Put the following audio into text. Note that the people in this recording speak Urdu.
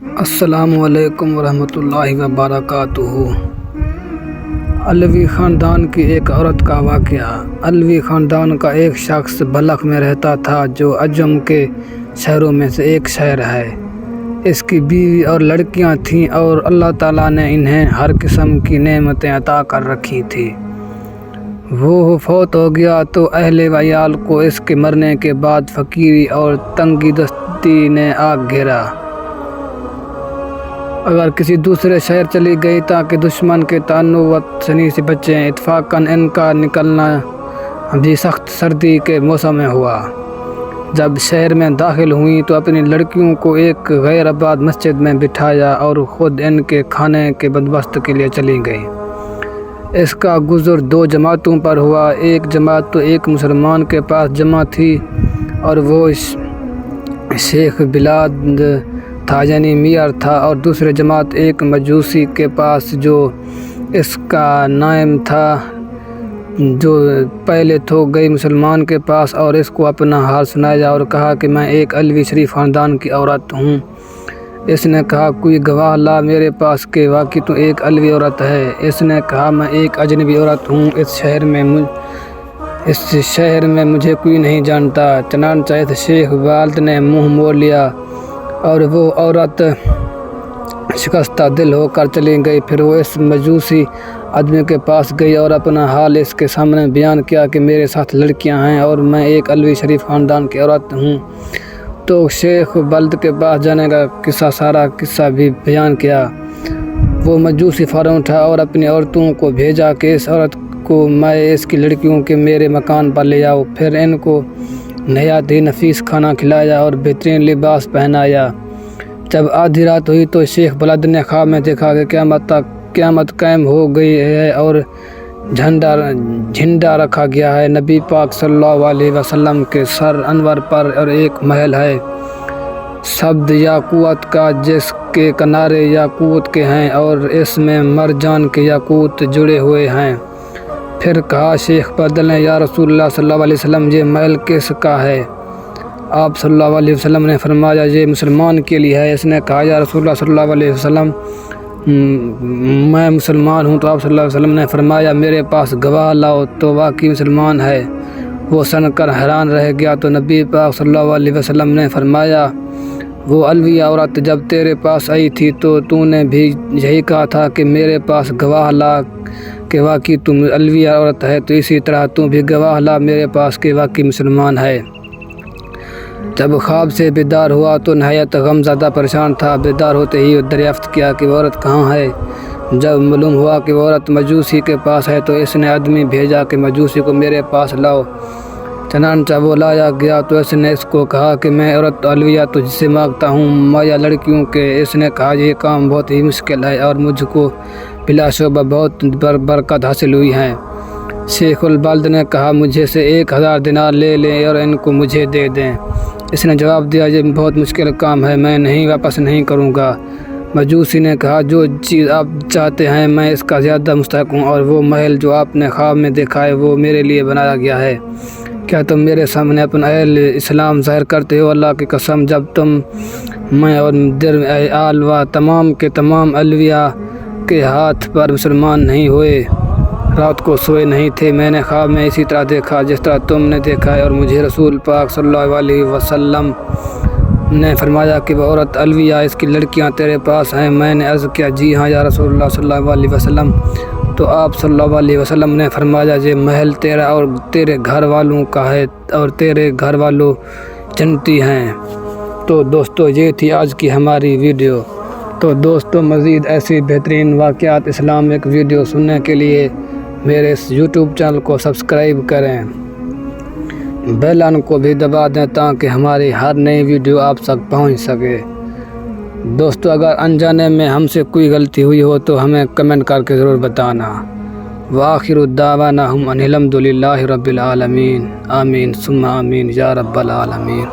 السلام علیکم ورحمۃ اللہ وبرکاتہ۔ علوی خاندان کی ایک عورت کا واقعہ۔ علوی خاندان کا ایک شخص بلخ میں رہتا تھا جو عجم کے شہروں میں سے ایک شہر ہے۔ اس کی بیوی اور لڑکیاں تھیں اور اللہ تعالیٰ نے انہیں ہر قسم کی نعمتیں عطا کر رکھی تھیں۔ وہ فوت ہو گیا تو اہل و عیال کو اس کے مرنے کے بعد فقیری اور تنگی دستی نے آ گھیرا۔ اگر کسی دوسرے شہر چلی گئی تاکہ دشمن کے طعنوں و تشنیع سے بچیں۔ اتفاقاً ان کا نکلنا بھی سخت سردی کے موسم میں ہوا۔ جب شہر میں داخل ہوئیں تو اپنی لڑکیوں کو ایک غیر آباد مسجد میں بٹھایا اور خود ان کے کھانے کے بندوبست کے لیے چلی گئی۔ اس کا گزر دو جماعتوں پر ہوا۔ ایک جماعت تو ایک مسلمان کے پاس جمع تھی اور وہ شیخ بلاد تھا یعنی میئر تھا، اور دوسری جماعت ایک مجوسی کے پاس جو اس کا نائم تھا، جو پہلے تو گئی مسلمان کے پاس اور اس کو اپنا حال سنایا اور کہا کہ میں ایک علوی شریف خاندان کی عورت ہوں۔ اس نے کہا کوئی گواہ لا میرے پاس کہ واقعی تو ایک علوی عورت ہے۔ اس نے کہا میں ایک اجنبی عورت ہوں، اس شہر میں مجھے کوئی نہیں جانتا۔ چنانچہ اس شیخ والد نے منہ موڑ لیا اور وہ عورت شکستہ دل ہو کر چلی گئی۔ پھر وہ اس مجوسی آدمی کے پاس گئی اور اپنا حال اس کے سامنے بیان کیا کہ میرے ساتھ لڑکیاں ہیں اور میں ایک علوی شریف خاندان کی عورت ہوں۔ تو شیخ بلد کے پاس جانے کا سارا قصہ بھی بیان کیا۔ وہ مجوسی فوراً اٹھا اور اپنی عورتوں کو بھیجا کہ اس عورت کو میں اس کی لڑکیوں کے میرے مکان پر لے آؤ۔ پھر ان کو نہایت ہی نفیس کھانا کھلایا اور بہترین لباس پہنایا۔ جب آدھی رات ہوئی تو شیخ بلد نے خواب میں دیکھا کہ قیامت قائم ہو گئی ہے اور جھنڈا رکھا گیا ہے نبی پاک صلی اللہ علیہ وسلم کے سر انور پر، اور ایک محل ہے سبز یاقوت کا جس کے کنارے یاقوت کے ہیں اور اس میں مرجان کے یاقوت جڑے ہوئے ہیں۔ پھر کہا شیخ بلد نے یا رسول اللہ صلی اللہ علیہ وسلم یہ محل کس کا ہے؟ آپ صلی اللہ علیہ وسلم نے فرمایا یہ مسلمان کے لیے ہے۔ اس نے کہا یا رسول اللہ صلی اللہ علیہ وسلم میں مسلمان ہوں۔ تو آپ صلی اللہ علیہ وسلم نے فرمایا میرے پاس گواہ لاؤ تو واقعی مسلمان ہے۔ وہ سن کر حیران رہ گیا تو نبی پاک صلی اللہ علیہ وسلم نے فرمایا وہ علوی عورت جب تیرے پاس آئی تھی تو نے بھی یہی کہا تھا کہ میرے پاس گواہ لا کہ واقعی تم علوی عورت ہے، تو اسی طرح تم بھی گواہ لا میرے پاس کہ واقعی مسلمان ہے۔ جب خواب سے بیدار ہوا تو نہایت غم زدہ پریشان تھا۔ بیدار ہوتے ہی دریافت کیا کہ وہ عورت کہاں ہے۔ جب معلوم ہوا کہ وہ عورت مجوسی کے پاس ہے تو اس نے آدمی بھیجا کہ مجوسی کو میرے پاس لاؤ۔ چنانچہ وہ لایا گیا تو اس نے اس کو کہا کہ میں عورت علویہ تجھ سے مانگتا ہوں مایا لڑکیوں کے۔ اس نے کہا یہ کام بہت ہی مشکل ہے اور مجھ کو بلا شبہ بہت برکت حاصل ہوئی ہے۔ شیخ البلد نے کہا مجھے سے 1000 دینار لے لیں اور ان کو مجھے دے دیں۔ اس نے جواب دیا یہ بہت مشکل کام ہے، میں واپس نہیں کروں گا۔ مجوسی نے کہا جو چیز آپ چاہتے ہیں میں اس کا زیادہ مستحق ہوں، اور وہ محل جو آپ نے خواب میں دیکھا ہے وہ میرے لیے بنایا گیا ہے۔ کیا تم میرے سامنے اپنا اہل اسلام ظاہر کرتے ہو؟ اللہ کی قسم جب تم میں اور آل و تمام کے تمام علویہ کے ہاتھ پر مسلمان نہیں ہوئے، رات کو سوئے نہیں تھے، میں نے خواب میں اسی طرح دیکھا جس طرح تم نے دیکھا ہے، اور مجھے رسول پاک صلی اللہ علیہ وسلم نے فرمایا کہ وہ عورت علویہ اس کی لڑکیاں تیرے پاس ہیں۔ میں نے عرض کیا جی ہاں یا رسول اللہ صلی اللہ علیہ وسلم۔ تو آپ صلی اللہ علیہ وسلم نے فرمایا یہ محل تیرا اور تیرے گھر والوں کا ہے اور تیرے گھر والوں جنتی ہیں۔ تو دوستو یہ تھی آج کی ہماری ویڈیو۔ تو دوستو مزید ایسی بہترین واقعات اسلامک ویڈیو سننے کے لیے میرے اس یوٹیوب چینل کو سبسکرائب کریں، بیل آئکن کو بھی دبا دیں تاکہ ہماری ہر نئی ویڈیو آپ تک پہنچ سکے۔ دوستو اگر انجانے میں ہم سے کوئی غلطی ہوئی ہو تو ہمیں کمنٹ کر کے ضرور بتانا۔ وآخر دعوانا الحمد للہ رب العالمین، آمین ثم آمین یا رب العالمین۔